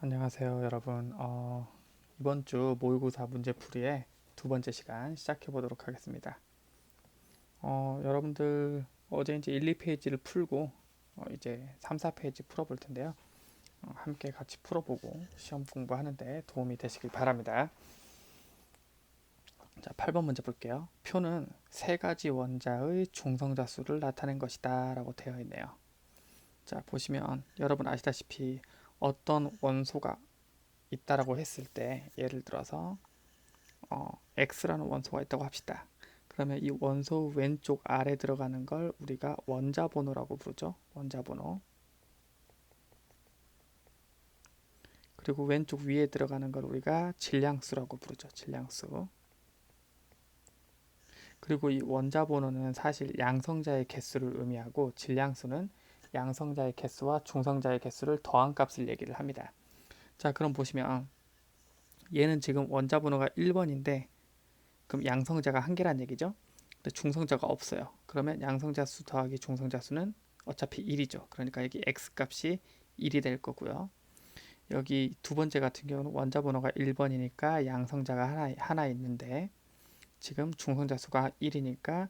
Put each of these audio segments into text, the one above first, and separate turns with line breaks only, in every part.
안녕하세요, 여러분. 이번 주 모의고사 문제풀이의 두 번째 시간 시작해 보도록 하겠습니다. 여러분들 어제 이제 1, 2페이지를 풀고 이제 3, 4페이지 풀어볼 텐데요. 함께 같이 풀어보고 시험 공부하는데 도움이 되시길 바랍니다. 자, 8번 문제 볼게요. 표는 세 가지 원자의 중성자 수를 나타낸 것이다 라고 되어 있네요. 자, 보시면 여러분 아시다시피 어떤 원소가 있다라고 했을 때 예를 들어서 X라는 원소가 있다고 합시다. 그러면 이 원소 왼쪽 아래 들어가는 걸 우리가 원자 번호라고 부르죠. 원자 번호. 그리고 왼쪽 위에 들어가는 걸 우리가 질량수라고 부르죠. 질량수. 그리고 이 원자 번호는 사실 양성자의 개수를 의미하고 질량수는 양성자의 개수와 중성자의 개수를 더한 값을 얘기를 합니다. 자, 그럼 보시면 얘는 지금 원자 번호가 1번인데 그럼 양성자가 한 개란 얘기죠. 근데 중성자가 없어요. 그러면 양성자 수 더하기 중성자 수는 어차피 1이죠. 그러니까 여기 x 값이 1이 될 거고요. 여기 두 번째 같은 경우는 원자 번호가 1번이니까 양성자가 하나 있는데 지금 중성자 수가 1이니까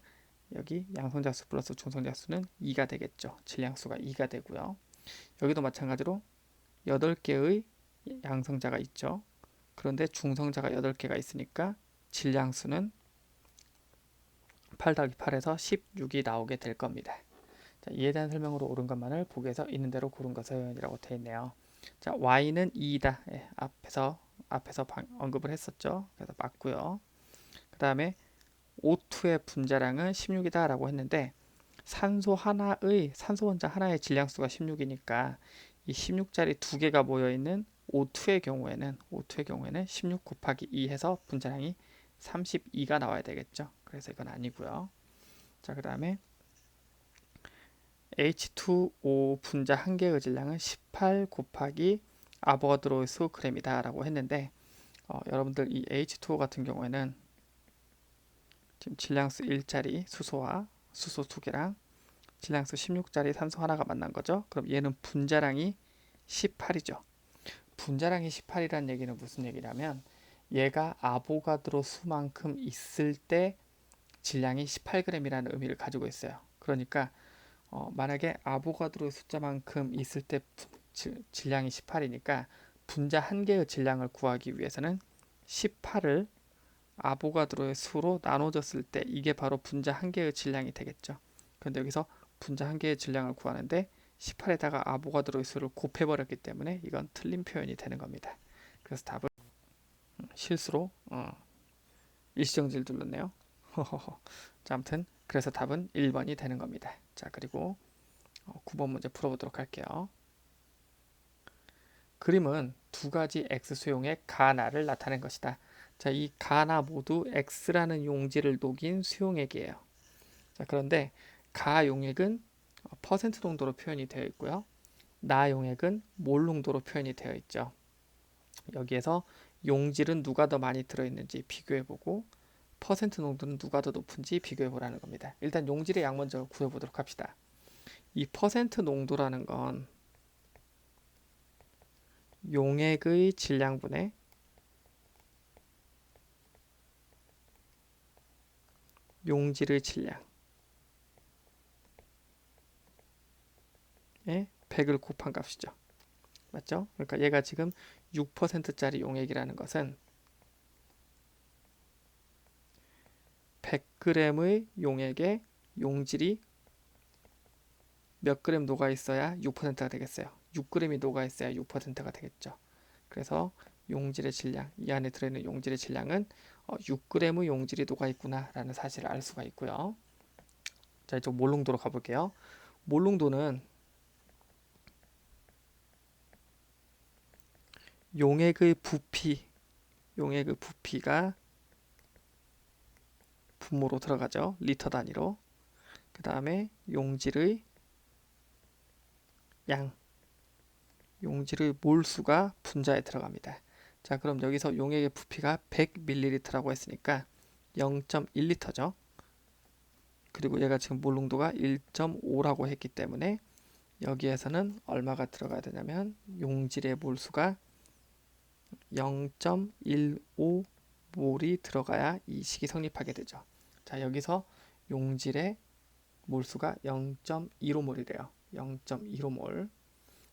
여기 양성자 수 플러스 중성자 수는 2가 되겠죠. 질량수가 2가 되고요. 여기도 마찬가지로 8개의 양성자가 있죠. 그런데 중성자가 8개가 있으니까 질량수는 8 더하기 8에서 16이 나오게 될 겁니다. 자, 이에 대한 설명으로 옳은 것만을 보기에서 있는 대로 고른 것은 이라고 되어 있네요. 자, y는 2이다. 예, 앞에서 언급을 했었죠. 그래서 맞고요. 그 다음에 O2의 분자량은 16이다 라고 했는데 산소 원자 하나의 질량수가 16이니까 이 16짜리 두 개가 모여있는 O2의 경우에는 16 곱하기 2 해서 분자량이 32가 나와야 되겠죠. 그래서 이건 아니고요. 자, 그 다음에 H2O 분자 한 개의 질량은 18 곱하기 아보가드로 수 g이다 라고 했는데 여러분들 이 H2O 같은 경우에는 지금 질량수 1짜리 수소 2개랑 질량수 16짜리 산소 하나가 만난 거죠. 그럼 얘는 분자량이 18이죠. 분자량이 18이라는 얘기는 무슨 얘기냐면 얘가 아보가드로 수만큼 있을 때 질량이 18g이라는 의미를 가지고 있어요. 그러니까 만약에 아보가드로 숫자만큼 있을 때 질량이 18이니까 분자 한 개의 질량을 구하기 위해서는 18을 아보가드로의 수로 나눠졌을 때 이게 바로 분자 한 개의 질량이 되겠죠. 그런데 여기서 분자 한 개의 질량을 구하는데 18에다가 아보가드로의 수를 곱해버렸기 때문에 이건 틀린 표현이 되는 겁니다. 그래서 답은 실수로 일시정지를 눌렀네요. 자, 아무튼 그래서 답은 1번이 되는 겁니다. 자, 그리고 9번 문제 풀어보도록 할게요. 그림은 두 가지 x 수용의 가나를 나타낸 것이다. 자, 이 가나 모두 x라는 용지를 녹인 수용액이에요. 자, 그런데 가 용액은 퍼센트 농도로 표현이 되어 있고요. 나 용액은 몰 농도로 표현이 되어 있죠. 여기에서 용질은 누가 더 많이 들어있는지 비교해보고 퍼센트 농도는 누가 더 높은지 비교해보라는 겁니다. 일단 용질의 양 먼저 구해보도록 합시다. 이 퍼센트 농도라는 건 용액의 질량분의 용질의 질량에 100을 곱한 값이죠. 맞죠? 그러니까 얘가 지금 6%짜리 용액이라는 것은 100g의 용액에 용질이 몇 그램 녹아 있어야 6%가 되겠어요. 6g이 녹아 있어야 6%가 되겠죠. 그래서 용질의 질량, 이 안에 들어있는 용질의 질량은 6g의 용질이 녹아 있구나 라는 사실을 알 수가 있고요. 자, 이쪽 몰농도로 가볼게요. 몰농도는 용액의 부피가 분모로 들어가죠. 리터 단위로. 그 다음에 용질의 몰수가 분자에 들어갑니다. 자, 그럼 여기서 용액의 부피가 100ml라고 했으니까 0.1리터죠. 그리고 얘가 지금 몰농도가 1.5라고 했기 때문에 여기에서는 얼마가 들어가야 되냐면 용질의 몰수가 0.15몰이 들어가야 이 식이 성립하게 되죠. 자, 여기서 용질의 몰수가 0.15몰이래요. 0.15몰.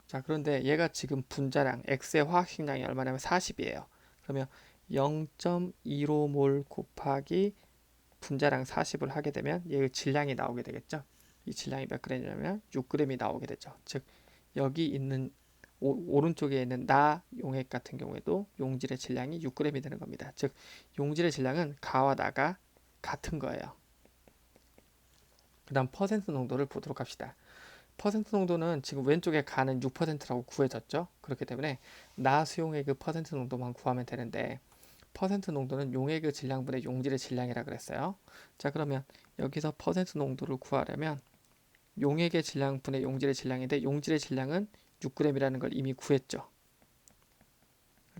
자, 그런데 얘가 지금 분자량 X의 화학식량이 얼마냐면 40이에요. 그러면 0.15몰 곱하기 분자량 40을 하게 되면 얘의 질량이 나오게 되겠죠. 이 질량이 몇 g이냐면 6g이 나오게 되죠. 즉 여기 있는 오른쪽에 있는 나 용액 같은 경우에도 용질의 질량이 6g이 되는 겁니다. 즉 용질의 질량은 가와 나가 같은 거예요. 그 다음 퍼센트 농도를 보도록 합시다. 퍼센트 농도는 지금 왼쪽에 가는 6%라고 구해졌죠. 그렇기 때문에 나 수용액의 그 퍼센트 농도만 구하면 되는데 퍼센트 농도는 용액의 질량분의 용질의 질량이라 그랬어요. 자, 그러면 여기서 퍼센트 농도를 구하려면 용액의 질량분의 용질의 질량인데 용질의 질량은 6g이라는 걸 이미 구했죠.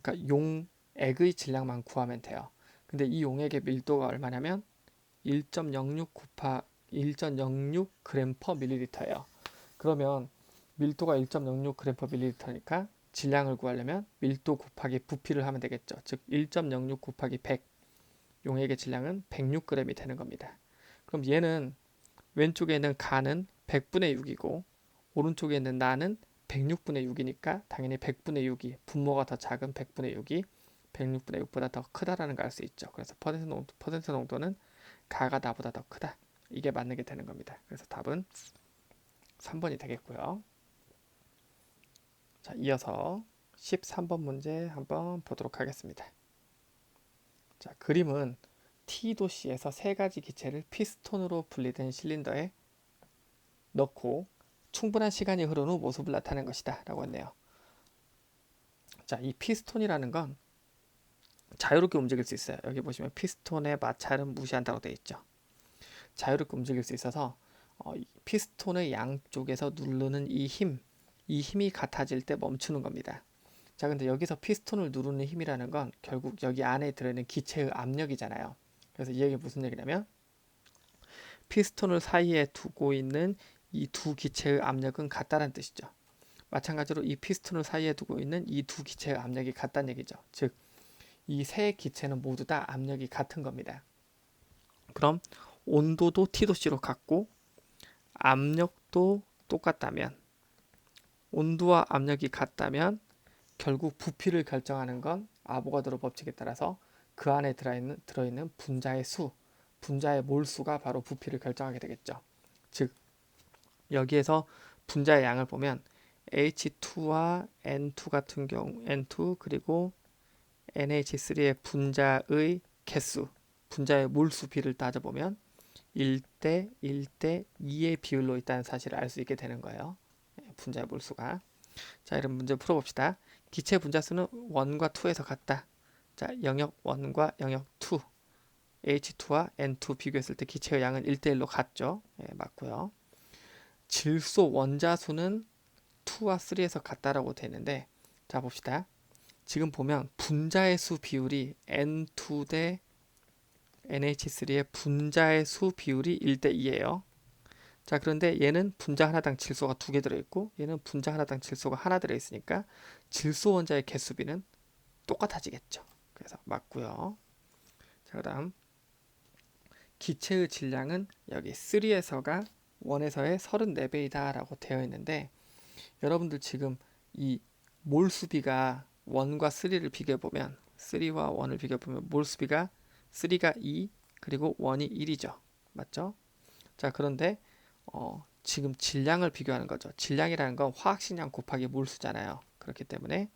그러니까 용액의 질량만 구하면 돼요. 근데 이 용액의 밀도가 얼마냐면 1.06 곱하 1.06g per ml예요. 그러면 밀도가 1.06g per ml니까 질량을 구하려면 밀도 곱하기 부피를 하면 되겠죠. 즉 1.06 곱하기 100 용액의 질량은 106g이 되는 겁니다. 그럼 얘는 왼쪽에 있는 가는 100분의 6이고 오른쪽에 있는 나는 106분의 6이니까 당연히 100분의 6이 분모가 더 작은 100분의 6이 106분의 6보다 더 크다라는 걸 알 수 있죠. 그래서 퍼센트 농도는 가가 나보다 더 크다. 이게 맞는 게 되는 겁니다. 그래서 답은 3번이 되겠고요. 자, 이어서 13번 문제 한번 보도록 하겠습니다. 자, 그림은 T도시에서 세 가지 기체를 피스톤으로 분리된 실린더에 넣고 충분한 시간이 흐른 후 모습을 나타낸 것이다 라고 했네요. 자, 이 피스톤이라는 건 자유롭게 움직일 수 있어요. 여기 보시면 피스톤의 마찰은 무시한다고 되어 있죠. 자유롭게 움직일 수 있어서 이 피스톤의 양쪽에서 누르는 이 힘이 같아질 때 멈추는 겁니다. 자, 근데 여기서 피스톤을 누르는 힘이라는 건 결국 여기 안에 들어있는 기체의 압력이잖아요. 그래서 이 얘기가 무슨 얘기냐면 피스톤을 사이에 두고 있는 이 두 기체의 압력은 같다는 뜻이죠. 마찬가지로 이 피스톤을 사이에 두고 있는 이 두 기체의 압력이 같다는 얘기죠. 즉, 이 세 기체는 모두 다 압력이 같은 겁니다. 그럼 온도도 T도씨로 같고 압력도 똑같다면 온도와 압력이 같다면 결국 부피를 결정하는 건 아보가드로 법칙에 따라서 그 안에 들어있는 분자의 수, 분자의 몰수가 바로 부피를 결정하게 되겠죠. 즉 여기에서 분자의 양을 보면 H2와 N2 같은 경우 N2 그리고 NH3의 분자의 개수, 분자의 몰수 비를 따져보면 1대 1대 2의 비율로 있다는 사실을 알 수 있게 되는 거예요. 분자의 몰수가. 자, 이런 문제 풀어봅시다. 기체 분자수는 1과 2에서 같다. 자, 영역 1과 영역 2 H2와 N2 비교했을 때 기체의 양은 1대1로 같죠. 예, 맞고요. 질소 원자수는 2와 3에서 같다라고 되는데 자, 봅시다. 지금 보면 분자의 수 비율이 N2 대 NH3의 분자의 수 비율이 1대2예요. 자, 그런데 얘는 분자 하나당 질소가 2개 들어있고 얘는 분자 하나당 질소가 하나 들어있으니까 질소 원자의 개수비는 똑같아지겠죠. 그래서 맞고요. 자, 그 다음 기체의 질량은 여기 3에서가 1에서의 34배이다 라고 되어 있는데 여러분들 지금 이 몰수비가 1과 3를 비교해보면 3와 1을 비교해보면 몰수비가 3가 2 그리고 1이 1이죠. 맞죠? 자, 그런데 지금 질량을 비교하는 거죠. 질량이라는 건 화학식량 곱하기 몰수잖아요. 그렇기 때문에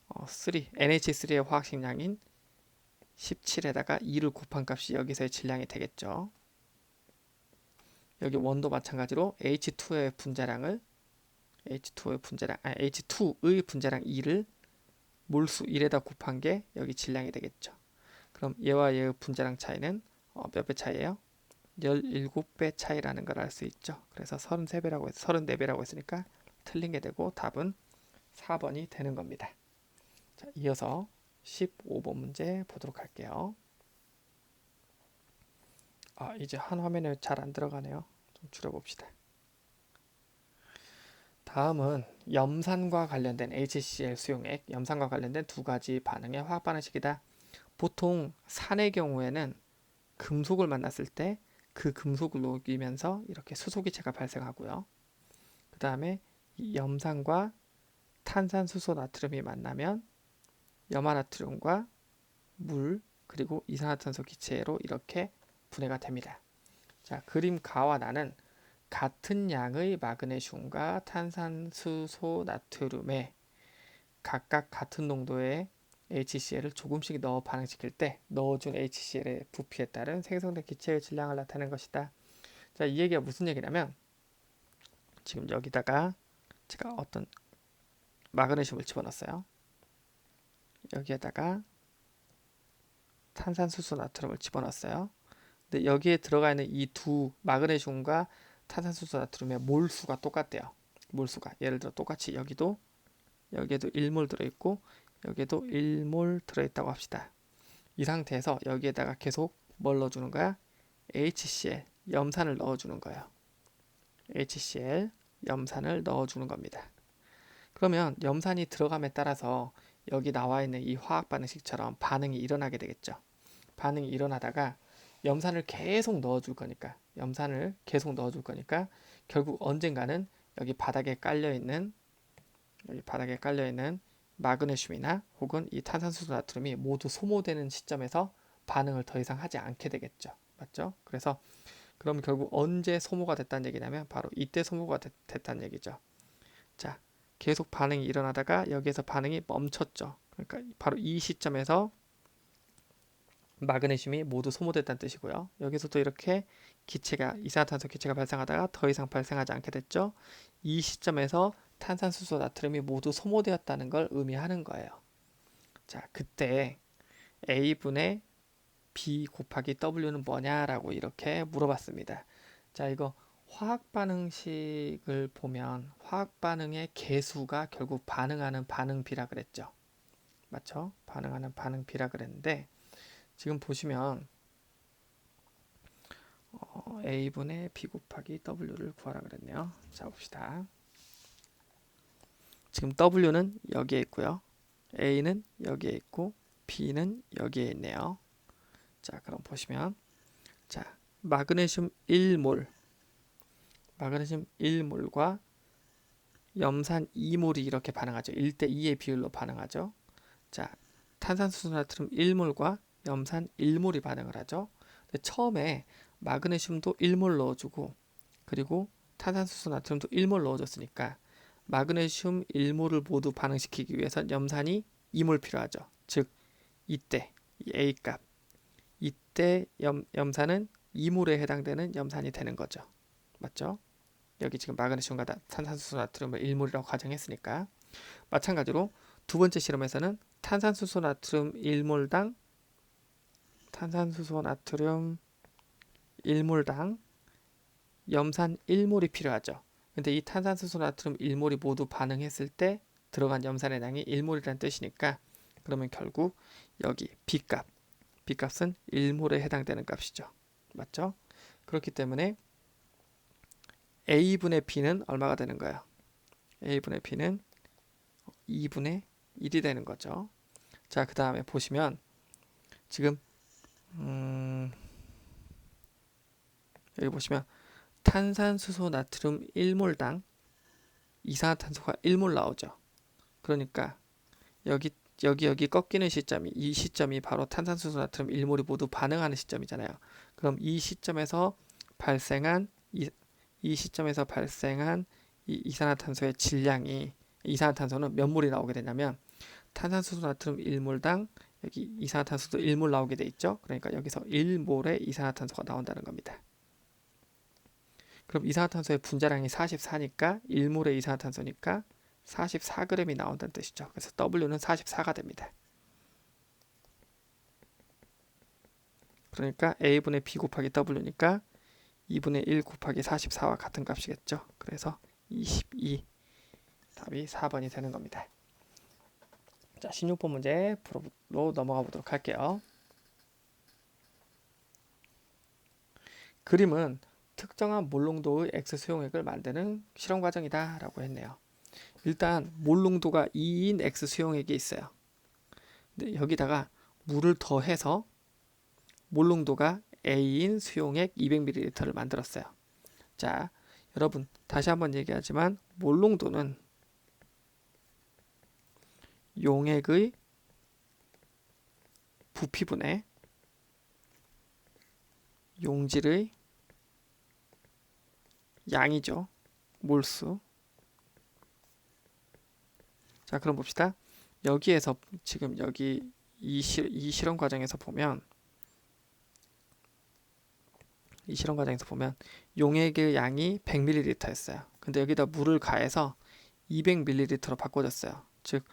NH3의 화학식량인 17에다가 2를 곱한 값이 여기서의 질량이 되겠죠. 여기 원도 마찬가지로 H2의 분자량 H2의 분자량 2를 몰수 1에다 곱한 게 여기 질량이 되겠죠. 그럼 얘와 얘의 분자량 차이는 몇 배 차이예요? 17배 차이라는 걸 알 수 있죠. 그래서 34배라고 했으니까 틀린 게 되고 답은 4번이 되는 겁니다. 자, 이어서 15번 문제 보도록 할게요. 이제 한 화면에 잘 안 들어가네요. 좀 줄여봅시다. 다음은 염산과 관련된 HCl 수용액, 염산과 관련된 두 가지 반응의 화학 반응식이다. 보통 산의 경우에는 금속을 만났을 때 그 금속을 녹이면서 이렇게 수소기체가 발생하고요. 그 다음에 이 염산과 탄산수소 나트륨이 만나면 염화나트륨과 물 그리고 이산화탄소 기체로 이렇게 분해가 됩니다. 자, 그림 가와 나는 같은 양의 마그네슘과 탄산수소 나트륨에 각각 같은 농도의 HCl을 조금씩 넣어 반응시킬 때 넣어준 HCl의 부피에 따른 생성된 기체의 질량을 나타내는 것이다. 자, 이 얘기가 무슨 얘기냐면 지금 여기다가 제가 어떤 마그네슘을 집어넣었어요. 여기에다가 탄산수소 나트륨을 집어넣었어요. 근데 여기에 들어가 있는 이 두 마그네슘과 탄산수소 나트륨의 몰수가 똑같대요. 몰수가 예를 들어 똑같이 여기도 1몰 들어있고 여기에도 1몰 들어있다고 합시다. 이 상태에서 여기에다가 계속 뭘 넣어주는 거야? HCl, 염산을 넣어주는 거예요. HCl, 염산을 넣어주는 겁니다. 그러면 염산이 들어감에 따라서 여기 나와 있는 이 화학 반응식처럼 반응이 일어나게 되겠죠. 반응이 일어나다가 염산을 계속 넣어줄 거니까 결국 언젠가는 여기 바닥에 깔려 있는 마그네슘이나 혹은 이 탄산수소 나트륨이 모두 소모되는 시점에서 반응을 더 이상 하지 않게 되겠죠. 맞죠? 그래서 그럼 결국 언제 소모가 됐다는 얘기냐면 바로 이때 소모가 됐다는 얘기죠. 자, 계속 반응이 일어나다가 여기에서 반응이 멈췄죠. 그러니까 바로 이 시점에서 마그네슘이 모두 소모됐다는 뜻이고요. 여기서도 이렇게 이산화탄소 기체가 발생하다가 더 이상 발생하지 않게 됐죠. 이 시점에서 탄산수소 나트륨이 모두 소모되었다는 걸 의미하는 거예요. 자, 그때 A분의 B 곱하기 W는 뭐냐라고 이렇게 물어봤습니다. 자, 이거 화학 반응식을 보면 화학 반응의 개수가 결국 반응하는 반응비라 그랬죠. 맞죠? 반응하는 반응비라 그랬는데 지금 보시면 A분의 B 곱하기 W를 구하라 그랬네요. 자, 봅시다. 지금 W는 여기에 있고요. A는 여기에 있고 B는 여기에 있네요. 자, 그럼 보시면 자, 마그네슘 1몰과 염산 2몰이 이렇게 반응하죠. 1대 2의 비율로 반응하죠. 자, 탄산수소 나트륨 1몰과 염산 1몰이 반응을 하죠. 근데 처음에 마그네슘도 1몰 넣어주고 그리고 탄산수소 나트륨도 1몰 넣어줬으니까 마그네슘 1몰을 모두 반응시키기 위해서 염산이 2몰 필요하죠. 즉 이때 이 A값 이때 염산은 2몰에 해당되는 염산이 되는 거죠. 맞죠? 여기 지금 마그네슘과 탄산수소 나트륨을 1몰이라고 가정했으니까 마찬가지로 두 번째 실험에서는 탄산수소 나트륨 1몰당 염산 1몰이 필요하죠. 근데 이 탄산수소 나트륨 1몰이 모두 반응했을 때 들어간 염산의 양이 1몰이라는 뜻이니까 그러면 결국 여기 B값은 1몰에 해당되는 값이죠. 맞죠? 그렇기 때문에 A분의 B는 얼마가 되는 거예요? A분의 B는 2분의 1이 되는 거죠. 자, 그 다음에 보시면 지금 여기 보시면 탄산수소 나트륨 1몰당 이산화탄소가 1몰 나오죠. 그러니까 여기 꺾이는 이 시점이 바로 탄산수소 나트륨 1몰이 모두 반응하는 시점이잖아요. 그럼 이 시점에서 발생한 이 이산화탄소의 질량이 이산화탄소는 몇 몰이 나오게 되냐면 탄산수소 나트륨 1몰당 여기 이산화탄소도 1몰 나오게 돼 있죠. 그러니까 여기서 1몰의 이산화탄소가 나온다는 겁니다. 그럼 이산화탄소의 분자량이 44니까 1몰의 이산화탄소니까 44g이 나온다는 뜻이죠. 그래서 W는 44가 됩니다. 그러니까 A분의 B 곱하기 W니까 2분의 1 곱하기 44와 같은 값이겠죠. 그래서 22 답이 4번이 되는 겁니다. 자, 16번 문제로 넘어가 보도록 할게요. 그림은 특정한 몰 농도의 X 수용액을 만드는 실험 과정이다 라고 했네요. 일단 몰 농도가 2인 X 수용액이 있어요. 근데 여기다가 물을 더해서 몰 농도가 A인 수용액 200ml를 만들었어요. 자, 여러분 다시 한번 얘기하지만 몰 농도는 용액의 부피분의 용질의 양이죠. 몰수. 자, 그럼 봅시다. 여기에서 지금 여기 이 실험 과정에서 보면 용액의 양이 100ml였어요. 근데 여기다 물을 가해서 200ml로 바꿔줬어요. 즉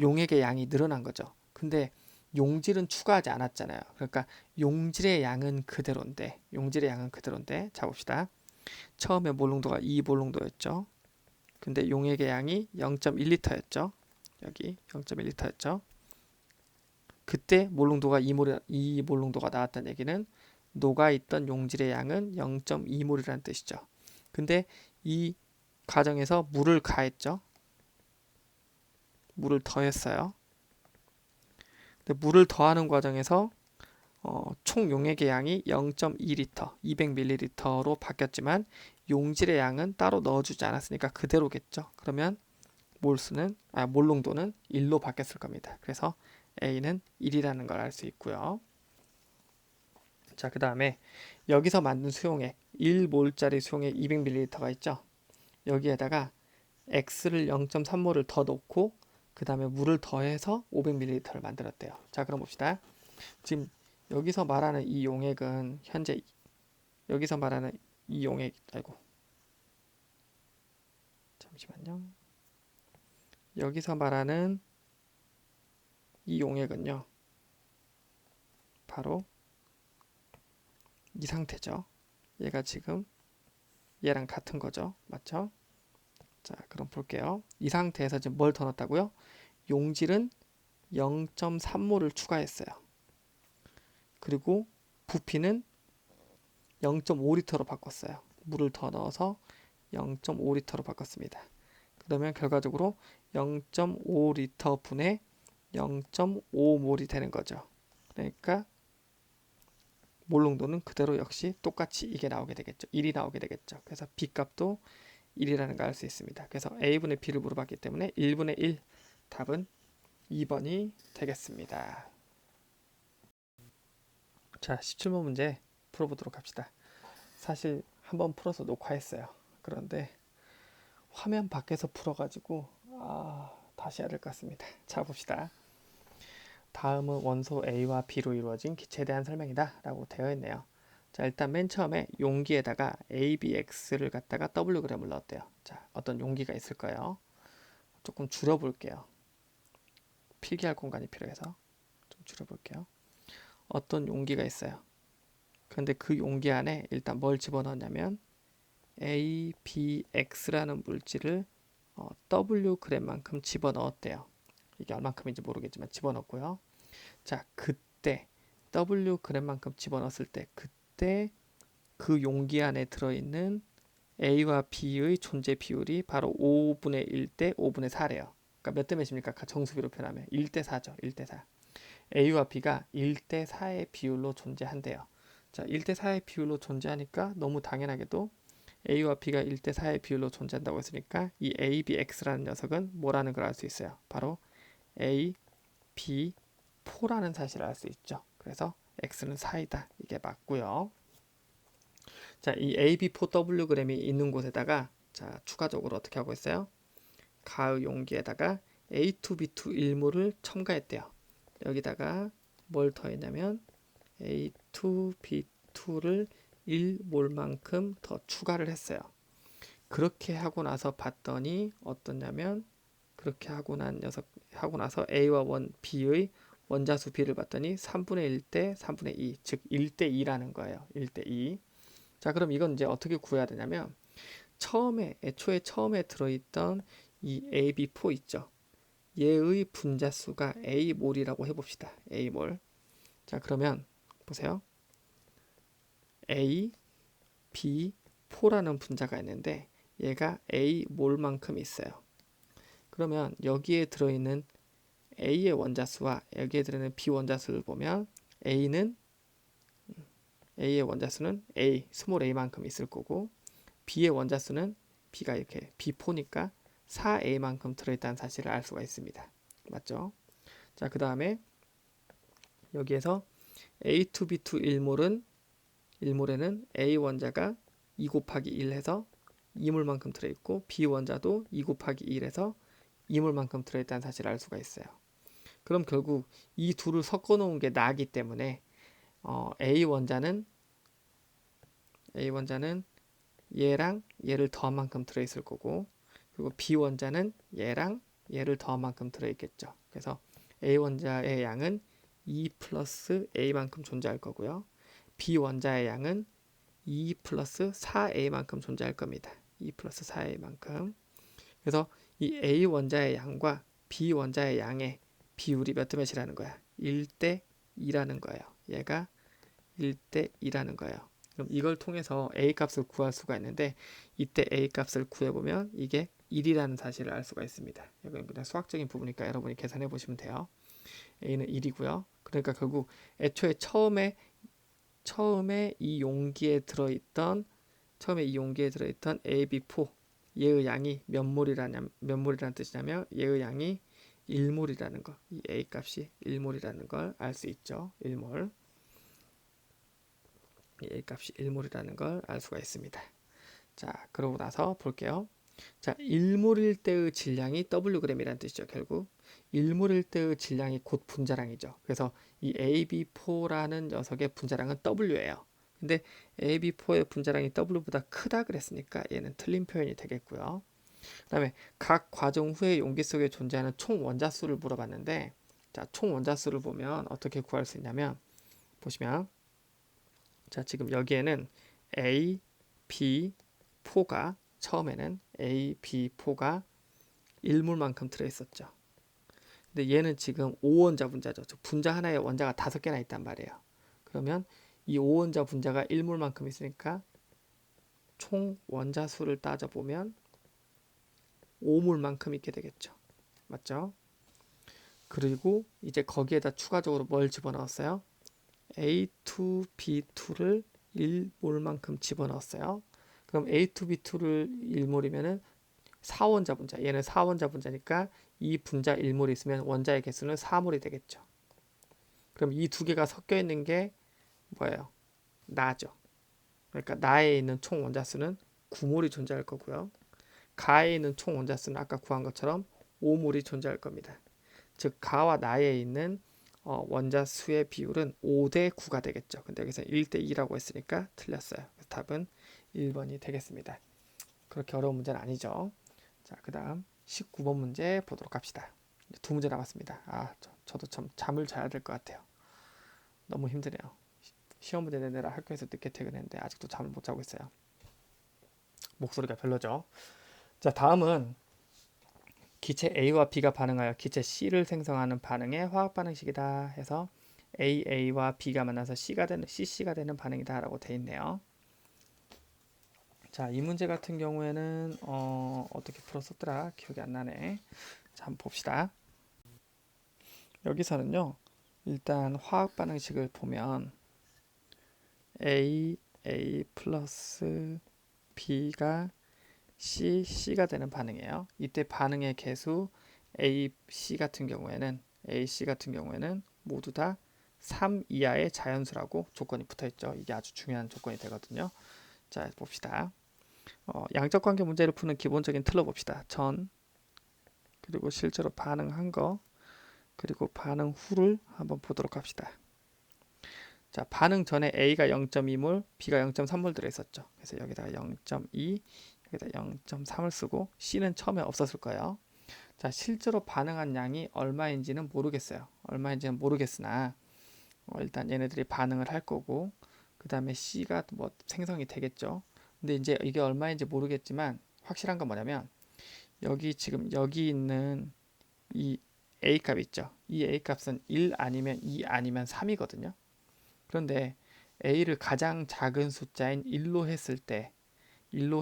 용액의 양이 늘어난 거죠. 근데 용질은 추가하지 않았잖아요. 그러니까 용질의 양은 그대로인데 자 봅시다. 처음에 몰 농도가 2몰 농도였죠. 근데 용액의 양이 0.1리터였죠. 여기 0.1리터였죠. 그때 몰 농도가 2몰 농도가 나왔다는 얘기는 녹아있던 용질의 양은 0.2몰이라는 뜻이죠. 근데 이 과정에서 물을 가했죠. 물을 더했어요. 근데 물을 더하는 과정에서 총 용액의 양이 0.2리터, 200ml로 바뀌었지만 용질의 양은 따로 넣어주지 않았으니까 그대로겠죠. 그러면 몰 농도는 1로 바뀌었을 겁니다. 그래서 A는 1이라는 걸 알 수 있고요. 자, 그 다음에 여기서 만든 수용액 1몰짜리 수용액 200ml가 있죠. 여기에다가 X를 0.3몰을 더 넣고 그 다음에 물을 더해서 500ml를 만들었대요. 자, 그럼 봅시다. 지금 여기서 말하는 이 용액은 현재 여기서 말하는 이 용액 잠시만요. 여기서 말하는 이 용액은요. 바로 이 상태죠. 얘가 지금 얘랑 같은 거죠. 맞죠? 자, 그럼 볼게요. 이 상태에서 지금 뭘 더 넣었다고요? 용질은 0.3몰을 추가했어요. 그리고 부피는 0.5리터로 바꿨어요. 물을 더 넣어서 0.5리터로 바꿨습니다. 그러면 결과적으로 0.5리터 분의 0.5몰이 되는 거죠. 그러니까 몰 농도는 그대로 역시 똑같이 이게 나오게 되겠죠. 1이 나오게 되겠죠. 그래서 B 값도 1이라는 걸 알 수 있습니다. 그래서 A분의 B를 물어봤기 때문에 1분의 1 답은 2번이 되겠습니다. 자, 17번 문제 풀어보도록 합시다. 사실 한번 풀어서 녹화했어요. 그런데 화면 밖에서 풀어가지고 다시 해야 될 것 같습니다. 자, 봅시다. 다음은 원소 A와 B로 이루어진 기체에 대한 설명이다 라고 되어 있네요. 자, 일단 맨 처음에 용기에다가 ABX를 갖다가 Wg을 넣었대요. 자, 어떤 용기가 있을 거예요. 조금 줄여볼게요. 필기할 공간이 필요해서 좀 줄여볼게요. 어떤 용기가 있어요. 그런데 그 용기 안에 일단 뭘 집어넣냐면 ABX라는 물질을 Wg만큼 집어넣었대요. 이게 얼만큼인지 모르겠지만 집어넣고요. 자, 그때 Wg만큼 집어넣었을 때 그때 그 용기 안에 들어있는 A와 B의 존재 비율이 바로 5분의 1 대 5분의 4래요. 그러니까 몇 대 몇입니까? 정수비로 표현하면 1대 4죠. 1대 4. A와 B가 1대 4의 비율로 존재한대요. 자, 1대 4의 비율로 존재하니까 너무 당연하게도 A와 B가 1대 4의 비율로 존재한다고 했으니까 이 ABX라는 녀석은 뭐라는 걸 알 수 있어요. 바로 A, B, 4라는 사실을 알 수 있죠. 그래서 X는 4이다. 이게 맞고요. 자, 이 AB4Wg이 있는 곳에다가 자, 추가적으로 어떻게 하고 있어요? 가의 용기에다가 A2B2 1몰을 첨가했대요. 여기다가 뭘 더했냐면 A2B2를 1몰만큼 더 추가를 했어요. 그렇게 하고 나서 봤더니 어떠냐면 그렇게 하고 나서 A와 B의 원자수 비를 봤더니 3분의 1 대 3분의 2, 즉 1대 2라는 거예요. 1대 2. 자, 그럼 이건 이제 어떻게 구해야 되냐면 애초에 처음에 들어있던 이 AB4 있죠. 얘의 분자수가 A몰이라고 해봅시다. A몰. 자, 그러면 보세요. A, B, 4라는 분자가 있는데 얘가 A 몰만큼 있어요. 그러면 여기에 들어있는 A의 원자수와 여기에 들어있는 B 원자수를 보면 A의 원자수는 스몰 a만큼 있을 거고 B의 원자수는 B가 이렇게 B4니까 4a만큼 들어있다는 사실을 알 수가 있습니다. 맞죠? 자, 그 다음에 여기에서 A2, B2 1몰에는 A 원자가 2 곱하기 1 해서 2몰만큼 들어있고 B 원자도 2 곱하기 1 해서 2몰만큼 들어있다는 사실을 알 수가 있어요. 그럼 결국 이 둘을 섞어 놓은 게 나기 때문에 A 원자는 얘랑 얘를 더한 만큼 들어있을 거고 그리고 B 원자는 얘랑 얘를 더한 만큼 들어있겠죠. 그래서 A 원자의 양은 2 플러스 A만큼 존재할 거고요. B 원자의 양은 2 플러스 4A만큼 존재할 겁니다. 2 플러스 4A만큼. 그래서 이 A 원자의 양과 B 원자의 양의 비율이 몇 대 몇이라는 거야? 1대 2라는 거예요. 얘가 1대 2라는 거예요. 그럼 이걸 통해서 A 값을 구할 수가 있는데 이때 A 값을 구해보면 이게 1이라는 사실을 알 수가 있습니다. 이건 그냥 수학적인 부분이니까 여러분이 계산해 보시면 돼요. A는 1이고요. 그러니까 결국 애초에 처음에 이 용기에 들어있던 AB4 얘의 양이 몇 몰이라는 뜻이냐면 얘의 양이 1몰이라는 거, 이 A 값이 1몰이라는 걸 알 수 있죠. 1몰. A 값이 1몰이라는 걸 알 수가 있습니다. 자, 그러고 나서 볼게요. 자, 1몰일 때의 질량이 Wg이라는 뜻이죠. 결국 1몰일 때의 질량이 곧 분자량이죠. 그래서 이 AB4라는 녀석의 분자량은 W예요. 근데 AB4의 분자량이 W보다 크다 그랬으니까 얘는 틀린 표현이 되겠고요. 그 다음에 각 과정 후에 용기 속에 존재하는 총 원자수를 물어봤는데 자, 총 원자수를 보면 어떻게 구할 수 있냐면 보시면 자, 지금 여기에는 A, B, 4가 처음에는 A, B, 4가 1몰만큼 들어있었죠. 근데 얘는 지금 5원자 분자죠. 분자 하나에 원자가 5개나 있단 말이에요. 그러면 이 5원자 분자가 1몰만큼 있으니까 총 원자수를 따져보면 5몰만큼 있게 되겠죠. 맞죠? 그리고 이제 거기에다 추가적으로 뭘 집어넣었어요? A2, B2를 1몰만큼 집어넣었어요. 그럼 A2, B2를 1몰이면은 4원자 분자. 얘는 4원자 분자니까 이 분자 1몰이 있으면 원자의 개수는 4몰이 되겠죠. 그럼 이 두 개가 섞여 있는 게 뭐예요? 나죠. 그러니까 나에 있는 총 원자수는 9몰이 존재할 거고요. 가에 있는 총 원자수는 아까 구한 것처럼 5몰이 존재할 겁니다. 즉 가와 나에 있는 원자수의 비율은 5대 9가 되겠죠. 근데 여기서 1대 2라고 했으니까 틀렸어요. 그래서 답은 1번이 되겠습니다. 그렇게 어려운 문제는 아니죠. 자, 그 다음 19번 문제 보도록 합시다. 두 문제 남았습니다. 저도 참 잠을 자야 될 것 같아요. 너무 힘드네요. 시험 문제 내느라 학교에서 늦게 퇴근했는데 아직도 잠을 못 자고 있어요. 목소리가 별로죠. 자, 다음은 기체 A와 B가 반응하여 기체 C를 생성하는 반응의 화학 반응식이다 해서 AA와 B가 만나서 CC가 되는 반응이다 라고 되어 있네요. 자, 이 문제 같은 경우에는 어떻게 풀었었더라 기억이 안 나네. 자, 한번 봅시다. 여기서는요 일단 화학 반응식을 보면 A 플러스 B가 C가 되는 반응이에요. 이때 반응의 개수 AC 같은 경우에는 모두 다 3 이하의 자연수라고 조건이 붙어있죠. 이게 아주 중요한 조건이 되거든요. 자, 봅시다. 양적 관계 문제를 푸는 기본적인 틀로 봅시다. 전, 그리고 실제로 반응한 거, 그리고 반응 후를 한번 보도록 합시다. 자, 반응 전에 A가 0.2몰, B가 0.3몰 들어있었죠. 그래서 여기다가 0.2, 여기다 0.3을 쓰고 C는 처음에 없었을 거예요. 자, 실제로 반응한 양이 얼마인지는 모르겠으나 일단 얘네들이 반응을 할 거고 그 다음에 C가 뭐 생성이 되겠죠. 근데 이제 이게 얼마인지 모르겠지만 확실한 건 뭐냐면 여기 있는 이 A 값 있죠. 이 A 값은 1 아니면 2 아니면 3이거든요. 그런데 A를 가장 작은 숫자인 1로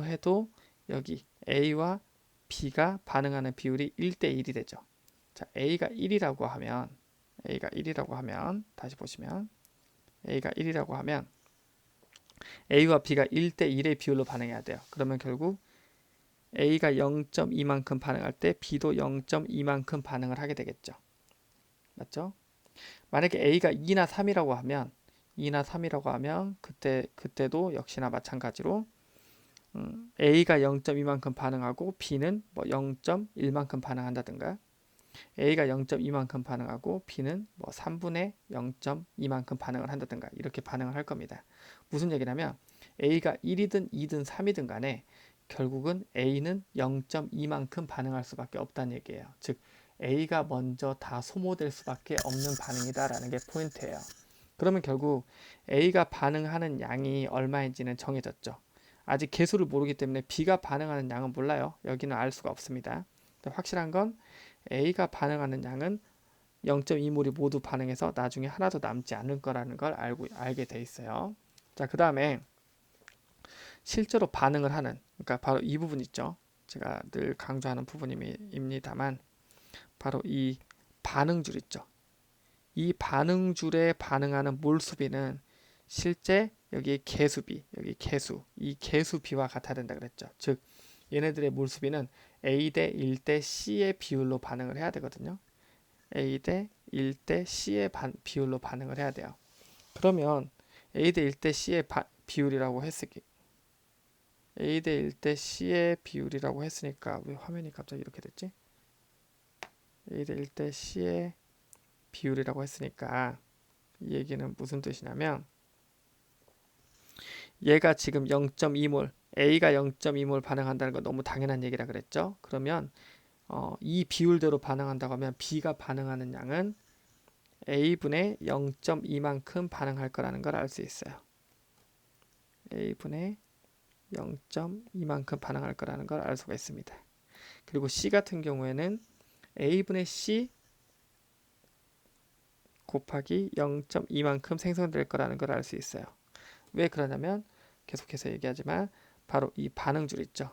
해도 여기 A와 B가 반응하는 비율이 1대1이 되죠. 자, A가 1이라고 하면 다시 보시면 A가 1이라고 하면 A와 B가 1대1의 비율로 반응해야 돼요. 그러면 결국 A가 0.2만큼 반응할 때 B도 0.2만큼 반응을 하게 되겠죠. 맞죠? 만약에 A가 2나 3이라고 하면 그때도 역시나 마찬가지로 A가 0.2만큼 반응하고 B는 뭐 0.1만큼 반응한다든가 A가 0.2만큼 반응하고 B는 뭐 3분의 0.2만큼 반응을 한다든가 이렇게 반응을 할 겁니다. 무슨 얘기냐면 A가 1이든 2든 3이든 간에 결국은 A는 0.2만큼 반응할 수밖에 없다는 얘기예요. 즉 A가 먼저 다 소모될 수밖에 없는 반응이다라는 게 포인트예요. 그러면 결국 A가 반응하는 양이 얼마인지는 정해졌죠. 아직 개수를 모르기 때문에 B가 반응하는 양은 몰라요. 여기는 알 수가 없습니다. 확실한 건 A가 반응하는 양은 0.2몰이 모두 반응해서 나중에 하나도 남지 않을 거라는 걸 알게 돼 있어요. 자, 그 다음에 실제로 반응을 하는, 그러니까 바로 이 부분 있죠. 제가 늘 강조하는 부분입니다만 바로 이 반응줄 있죠. 이 반응줄에 반응하는 몰수비는 실제 여기 개수비, 이 개수비와 같아야 된다 그랬죠. 즉 얘네들의 몰수비는 A 대 1 대 C의 비율로 반응을 해야 되거든요. A 대 1 대 C의 비율로 반응을 해야 돼요. 그러면 A 대 1 대 C의 비율이라고 A 대 1 대 C의 비율이라고 했으니까 왜 화면이 갑자기 이렇게 됐지? A 대 1 대 C의 비율이라고 했으니까 이 얘기는 무슨 뜻이냐면 얘가 지금 0.2몰 A가 0.2몰 반응한다는 건 너무 당연한 얘기라 그랬죠. 그러면 이 비율대로 반응한다고 하면 B가 반응하는 양은 A분의 0.2만큼 반응할 거라는 걸 알 수 있어요. A분의 0.2만큼 반응할 거라는 걸 알 수가 있습니다. 그리고 C 같은 경우에는 A분의 C 곱하기 0.2만큼 생성될 거라는 걸 알 수 있어요. 왜 그러냐면 계속해서 얘기하지만 바로 이 반응줄 있죠.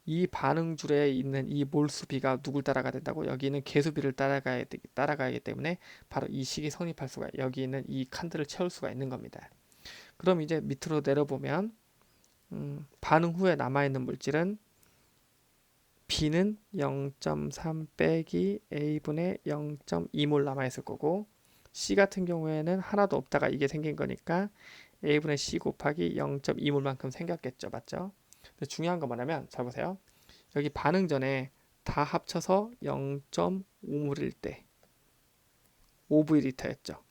이 반응줄에 있는 이 몰수비가 누굴 따라가야 된다고? 여기 있는 개수비를 따라가기 때문에 바로 이 식이 성립할 수가, 여기 있는 이 칸들을 채울 수가 있는 겁니다. 그럼 이제 밑으로 내려보면 반응 후에 남아있는 물질은 B는 0.3 빼기 A분의 0.2몰 남아있을 거고 C 같은 경우에는 하나도 없다가 이게 생긴 거니까 A분의 C 곱하기 0.2몰만큼 생겼겠죠. 맞죠? 근데 중요한 건 뭐냐면 잘 보세요. 여기 반응 전에 다 합쳐서 0.5몰일 때 5V리터였죠.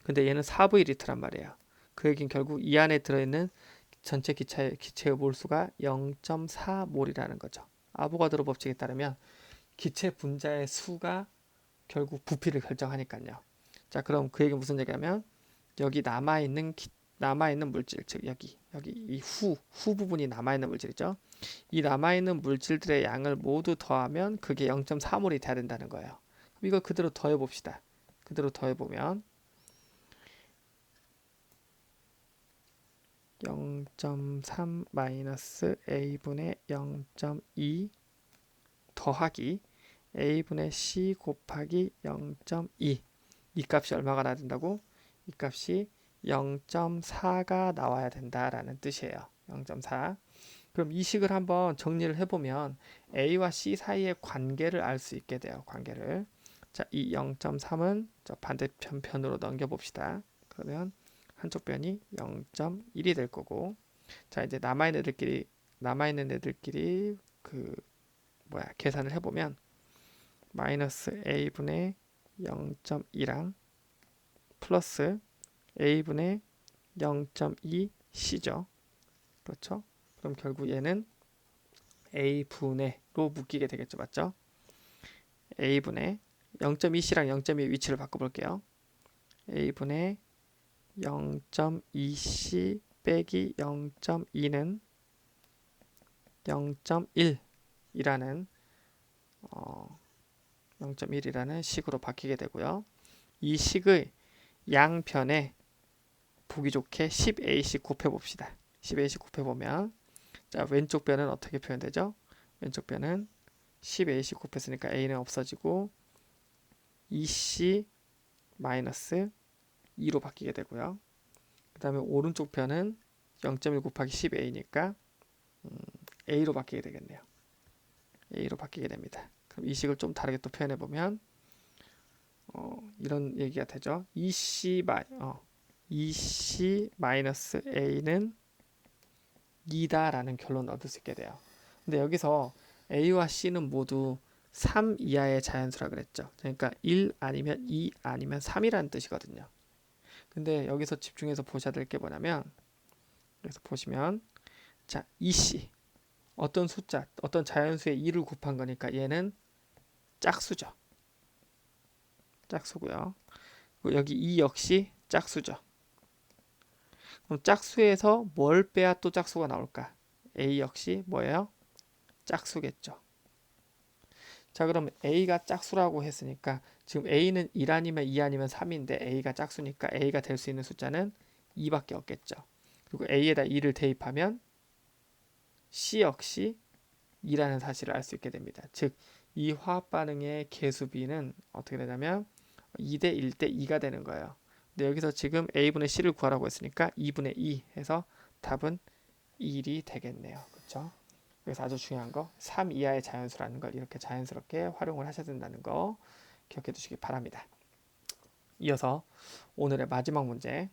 근데 얘는 4V리터란 말이에요. 그 얘기는 결국 이 안에 들어있는 전체 기체의 몰수가 0.4몰이라는 거죠. 아보가드로 법칙에 따르면 기체 분자의 수가 결국 부피를 결정하니까요. 자, 그럼 그 얘기 무슨 얘기냐면 여기 남아있는 물질, 즉 여기 이 후 부분이 남아있는 물질이죠. 이 남아있는 물질들의 양을 모두 더하면 그게 0.4몰이 돼야 된다는 거예요. 이거 그대로 더해봅시다. 그대로 더해보면 0.3 마이너스 A분의 0.2 더하기 A분의 C 곱하기 0.2 이 값이 얼마가 나야 된다고? 이 값이 0.4가 나와야 된다라는 뜻이에요. 0.4. 그럼 이 식을 한번 정리를 해보면 A와 C 사이의 관계를 알 수 있게 돼요. 관계를. 자, 이 0.3은 저 반대편 편으로 넘겨봅시다. 그러면 한쪽 변이 0.1이 될 거고, 자 이제 남아있는 애들끼리 계산을 해보면 마이너스 A분의 0.2랑 플러스 A분의 0.2C죠. 그렇죠? 그럼 결국 얘는 A분의로 묶이게 되겠죠. 맞죠? A분의 0.2C랑 0.2 위치를 바꿔볼게요. A분의 0.2C 빼기 0.2는 0.1이라는 0.1이라는 식으로 바뀌게 되고요. 이 식의 양변에 보기 좋게 10A씩 곱해봅시다. 10A씩 곱해보면 자, 왼쪽 변은 어떻게 표현되죠? 왼쪽 변은 10ac 곱했으니까 a는 없어지고 2c 마이너스 2로 바뀌게 되고요. 그 다음에 오른쪽 변은 0.1 곱하기 10a니까 a로 바뀌게 되겠네요. a로 바뀌게 됩니다. 그럼 이 식을 좀 다르게 또 표현해 보면 이런 얘기가 되죠. 2c 마이너스 a는 2다라는 결론을 얻을 수 있게 돼요. 근데 여기서 a와 c는 모두 3 이하의 자연수라 그랬죠. 그러니까 1 아니면 2 아니면 3이라는 뜻이거든요. 근데 여기서 집중해서 보셔야 될 게 뭐냐면, 여기서 보시면 자, 2c 어떤 숫자, 어떤 자연수에 2를 곱한 거니까 얘는 짝수죠. 짝수고요. 그리고 여기 2 역시 짝수죠. 그럼 짝수에서 뭘 빼야 또 짝수가 나올까? a 역시 뭐예요? 짝수겠죠. 자, 그럼 a가 짝수라고 했으니까 지금 a는 1 아니면 2 아니면 3인데 a가 짝수니까 a가 될 수 있는 숫자는 2밖에 없겠죠. 그리고 a에다 2를 대입하면 c 역시 2라는 사실을 알 수 있게 됩니다. 즉, 이 화학 반응의 개수 b는 어떻게 되냐면 2대 1대 2가 되는 거예요. 근데 여기서 지금 a분의 c를 구하라고 했으니까 2분의 2 해서 답은 1이 되겠네요. 그렇죠? 그래서 아주 중요한 거 3 이하의 자연수라는 걸 이렇게 자연스럽게 활용을 하셔야 된다는 거 기억해 두시기 바랍니다. 이어서 오늘의 마지막 문제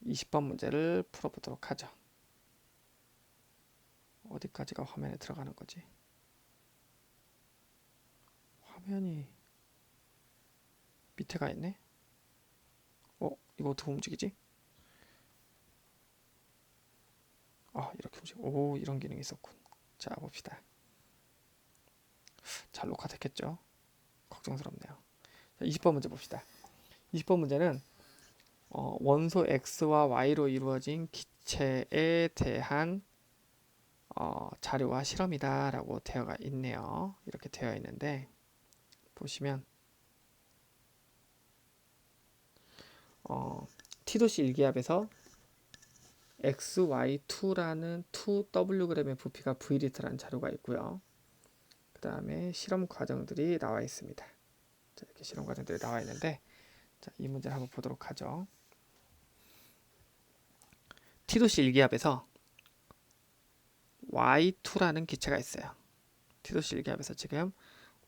20번 문제를 풀어보도록 하죠. 어디까지가 화면에 들어가는 거지? 화면이 밑에 가 있네? 이거 어떻게 움직이지? 이렇게 움직여. 이런 기능이 있었군. 자, 봅시다. 잘 녹화됐겠죠? 걱정스럽네요. 자, 20번 문제 봅시다. 20번 문제는 원소 X와 Y로 이루어진 기체에 대한 자료와 실험이다 라고 되어 있네요. 이렇게 되어 있는데 보시면 T도씨 일기압에서 XY2라는 2Wg의 부피가 V리터라는 자료가 있고요. 그 다음에 실험 과정들이 나와 있습니다. 자, 이렇게 실험 과정들이 나와 있는데 자, 이 문제를 한번 보도록 하죠. T도씨 일기압에서 Y2라는 기체가 있어요. T도씨 일기압에서 지금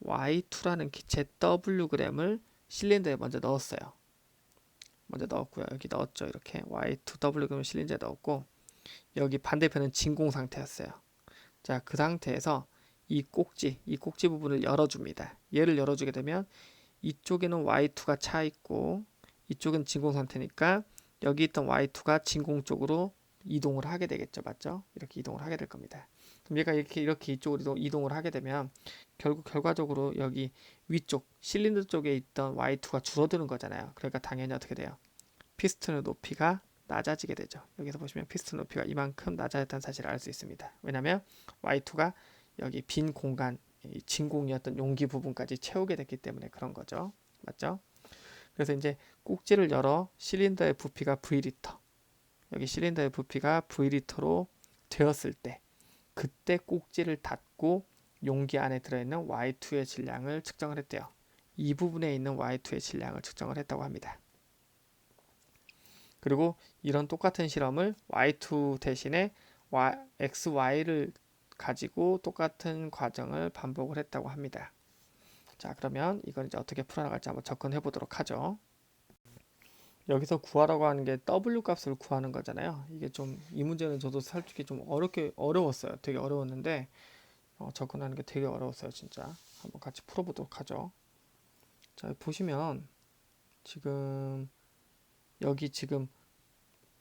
Y2라는 기체 Wg을 실린더에 먼저 넣었어요. 먼저 넣었고요. 여기 넣었죠. 이렇게 Y2Wg을 실린더에 넣었고 여기 반대편은 진공 상태였어요. 자, 그 상태에서 이 꼭지 부분을 열어줍니다. 얘를 열어주게 되면 이쪽에는 Y2가 차 있고 이쪽은 진공 상태니까 여기 있던 Y2가 진공 쪽으로 이동을 하게 되겠죠. 맞죠? 이렇게 이동을 하게 될 겁니다. 그럼 얘가 이렇게 이쪽으로 이동을 하게 되면 결과적으로 여기 위쪽 실린더 쪽에 있던 Y2가 줄어드는 거잖아요. 그러니까 당연히 어떻게 돼요? 피스톤의 높이가 낮아지게 되죠. 여기서 보시면 피스톤 높이가 이만큼 낮아졌다는 사실을 알 수 있습니다. 왜냐하면 Y2가 여기 빈 공간, 진공이었던 용기 부분까지 채우게 됐기 때문에 그런 거죠. 맞죠? 그래서 이제 꼭지를 열어 실린더의 부피가 V리터, 여기 실린더의 부피가 V리터로 되었을 때 그때 꼭지를 닫고 용기 안에 들어있는 Y2의 질량을 측정을 했대요. 이 부분에 있는 Y2의 질량을 측정을 했다고 합니다. 그리고 이런 똑같은 실험을 Y2 대신에 XY를 가지고 똑같은 과정을 반복을 했다고 합니다. 자, 그러면 이건 이제 어떻게 풀어나갈지 한번 접근해 보도록 하죠. 여기서 구하라고 하는 게 W 값을 구하는 거잖아요. 이게 좀 이 문제는 저도 솔직히 좀 어려웠어요. 되게 어려웠는데 접근하는 게 되게 어려웠어요, 진짜. 한번 같이 풀어보도록 하죠. 자, 보시면 지금 여기 지금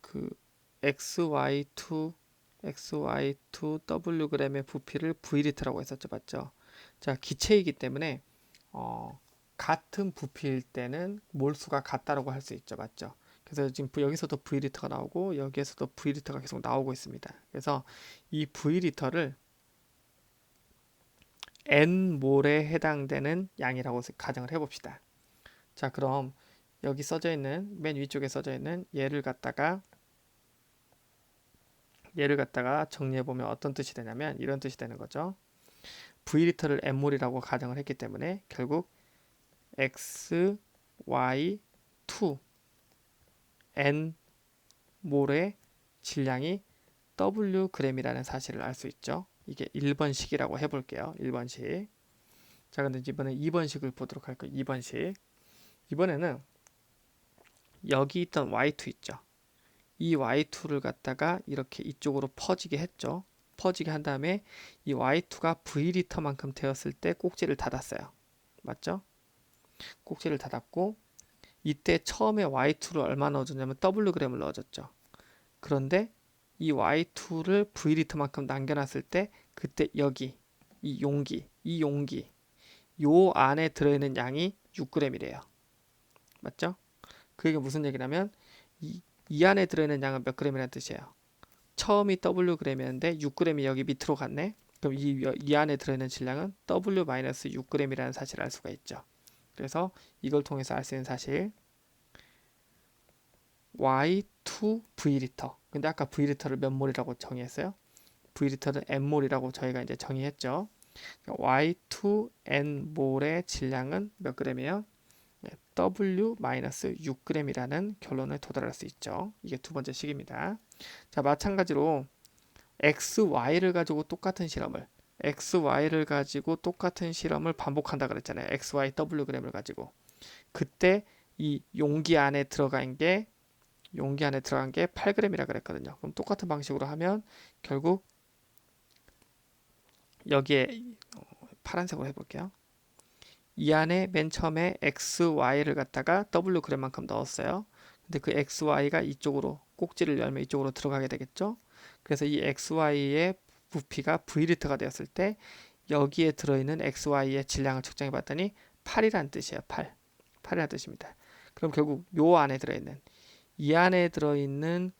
그 XY2Wg의 부피를 V리터라고 했었죠, 맞죠? 자, 기체이기 때문에 같은 부피일 때는 몰수가 같다라고 할 수 있죠, 맞죠? 그래서 지금 여기서도 V리터가 나오고 여기에서도 V리터가 계속 나오고 있습니다. 그래서 이 V리터를 N몰에 해당되는 양이라고 가정을 해봅시다. 자, 그럼 여기 써져 있는 맨 위쪽에 써져 있는 얘를 갖다가 얘를 갖다가 정리해보면 어떤 뜻이 되냐면 이런 뜻이 되는 거죠. V리터를 n몰이라고 가정을 했기 때문에 결국 x, y, 2, n몰의 질량이 wg이라는 사실을 알 수 있죠. 이게 1번식이라고 해볼게요. 1번식. 자, 근데 이번에 2번식을 보도록 할 거예요. 2번식. 이번에는 여기 있던 y2 있죠. 이 y2를 갖다가 이렇게 이쪽으로 퍼지게 했죠. 퍼지게 한 다음에 이 y2가 v리터만큼 되었을 때 꼭지를 닫았어요. 맞죠? 꼭지를 닫았고 이때 처음에 y2를 얼마 넣어줬냐면 wg을 넣어줬죠. 그런데 이 y2를 v리터만큼 남겨놨을 때 그때 여기 이 용기 요 안에 들어있는 양이 6g이래요. 맞죠? 그게 무슨 얘기냐면 이 안에 들어있는 양은 몇 g이라는 뜻이에요. 처음이 wg이었는데 6g이 여기 밑으로 갔네. 그럼 이 안에 들어있는 질량은 w-6g이라는 사실을 알 수가 있죠. 그래서 이걸 통해서 알 수 있는 사실 y2 v리터. 근데 아까 v리터를 몇 몰이라고 정의했어요? v리터는 n몰이라고 저희가 이제 정의했죠. y2 n몰의 질량은 몇 g이에요? w-6g이라는 결론에 도달할 수 있죠. 이게 두 번째 식입니다. 자, 마찬가지로 xy를 가지고 똑같은 실험을 반복한다 그랬잖아요. xy wg을 가지고 그때 이 용기 안에 들어간 게 8g이라 그랬거든요. 그럼 똑같은 방식으로 하면 결국 여기에 파란색으로 해볼게요. 이 안에 맨 처음에 xy를 갖다가 wg만큼 넣었어요. 근데 그 xy가 이쪽으로 꼭지를 열면 이쪽으로 들어가게 되겠죠. 그래서 이 xy의 부피가 v리터가 되었을 때 여기에 들어있는 xy의 질량을 측정해 봤더니 8이란 뜻이에요. 8이란 뜻입니다. 그럼 결국 이 안에 들어있는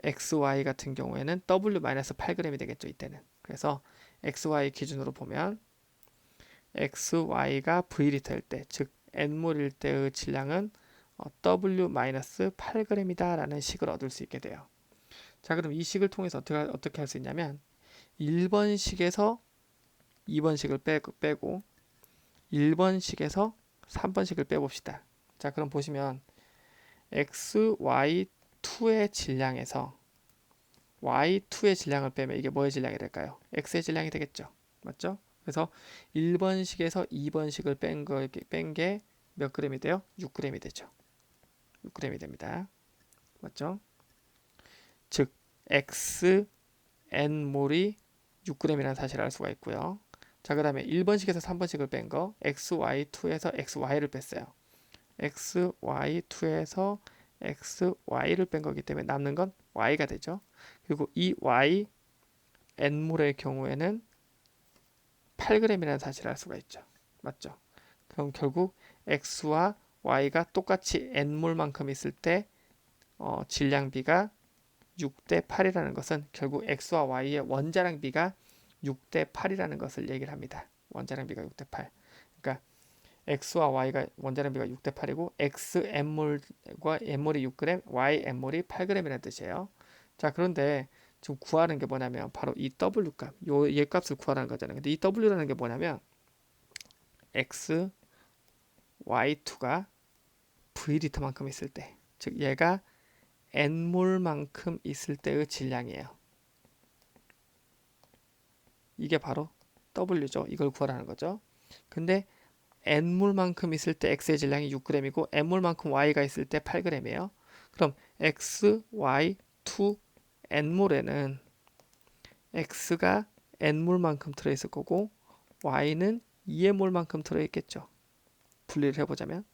xy 같은 경우에는 w-8g이 되겠죠. 이때는. 그래서 xy 기준으로 보면 xy가 v리터일 때, 즉 n몰일 때의 질량은 w-8g이다 라는 식을 얻을 수 있게 돼요. 자, 그럼 이 식을 통해서 어떻게 할 수 있냐면 1번식에서 2번식을 빼고 1번식에서 3번식을 빼봅시다. 자, 그럼 보시면 xy2의 질량에서 y2의 질량을 빼면 이게 뭐의 질량이 될까요? x의 질량이 되겠죠. 맞죠? 그래서 1번식에서 2번식을 뺀 게 몇 g이 돼요? 6g이 되죠. 6g이 됩니다. 맞죠? 즉 x n몰이 6g이라는 사실을 알 수가 있고요. 자, 그 다음에 1번식에서 3번식을 뺀 거 xy2에서 xy를 뺐어요. xy2에서 xy를 뺀 거기 때문에 남는 건 y가 되죠. 그리고 이 y n몰의 경우에는 8g이라는 사실을 알 수가 있죠. 맞죠? 그럼 결국 x와 y가 똑같이 n몰만큼 있을 때 질량비가 6대 8이라는 것은 결국 x와 y의 원자량비가 6대 8이라는 것을 얘기를 합니다. 원자량비가 6대 8. 그러니까 x와 y가 원자량비가 6대 8이고 x n몰과 n몰이 6g, y n몰이 8g이라는 뜻이에요. 자, 그런데 지금 구하는 게 뭐냐면 바로 이 w 값, 얘 값을 구하라는 거잖아요. 근데 이 w라는 게 뭐냐면 x, y2가 v리터만큼 있을 때, 즉 얘가 n몰만큼 있을 때의 질량이에요. 이게 바로 w죠. 이걸 구하라는 거죠. 근데 n몰만큼 있을 때 x의 질량이 6g이고 n몰만큼 y가 있을 때 8g이에요. 그럼 x, y, 2, n몰에는 x가 n몰만큼 들어있을 거고 y는 2의 몰만큼 들어있겠죠. 분리를 해보자면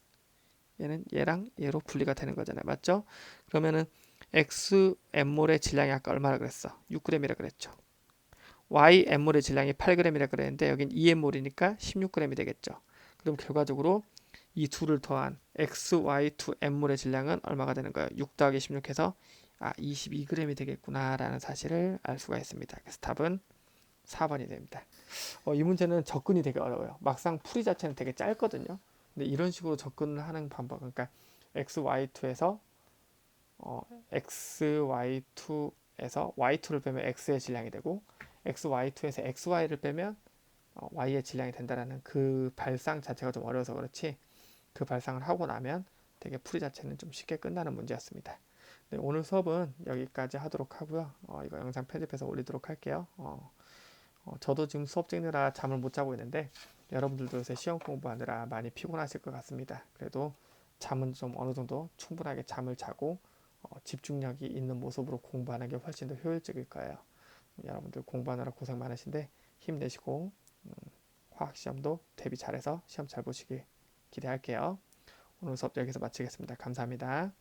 얘는 얘랑 얘로 분리가 되는 거잖아요. 맞죠? 그러면은 x n몰의 질량이 아까 얼마라 그랬어? 6g이라 그랬죠. y n몰의 질량이 8g이라 그랬는데 여긴 2n몰이니까 16g이 되겠죠. 그럼 결과적으로 이 둘을 더한 x, y, 2 n몰의 질량은 얼마가 되는 거예요? 6 더하기 16 해서 22g이 되겠구나 라는 사실을 알 수가 있습니다. 그래서 답은 4번이 됩니다. 이 문제는 접근이 되게 어려워요. 막상 풀이 자체는 되게 짧거든요. 근데 이런 식으로 접근을 하는 방법, 그러니까 x, y2에서 x, y2 y2를 빼면 x의 질량이 되고 xy2에서 xy를 빼면 y의 질량이 된다라는 그 발상 자체가 좀 어려워서 그렇지, 그 발상을 하고 나면 되게 풀이 자체는 좀 쉽게 끝나는 문제였습니다. 네, 오늘 수업은 여기까지 하도록 하고요. 이거 영상 편집해서 올리도록 할게요. 저도 지금 수업 찍느라 잠을 못 자고 있는데 여러분들도 요새 시험 공부하느라 많이 피곤하실 것 같습니다. 그래도 잠은 좀 어느 정도 충분하게 잠을 자고 집중력이 있는 모습으로 공부하는 게 훨씬 더 효율적일 거예요. 여러분들 공부하느라 고생 많으신데 힘내시고 화학 시험도 대비 잘해서 시험 잘 보시길 기대할게요. 오늘 수업 여기서 마치겠습니다. 감사합니다.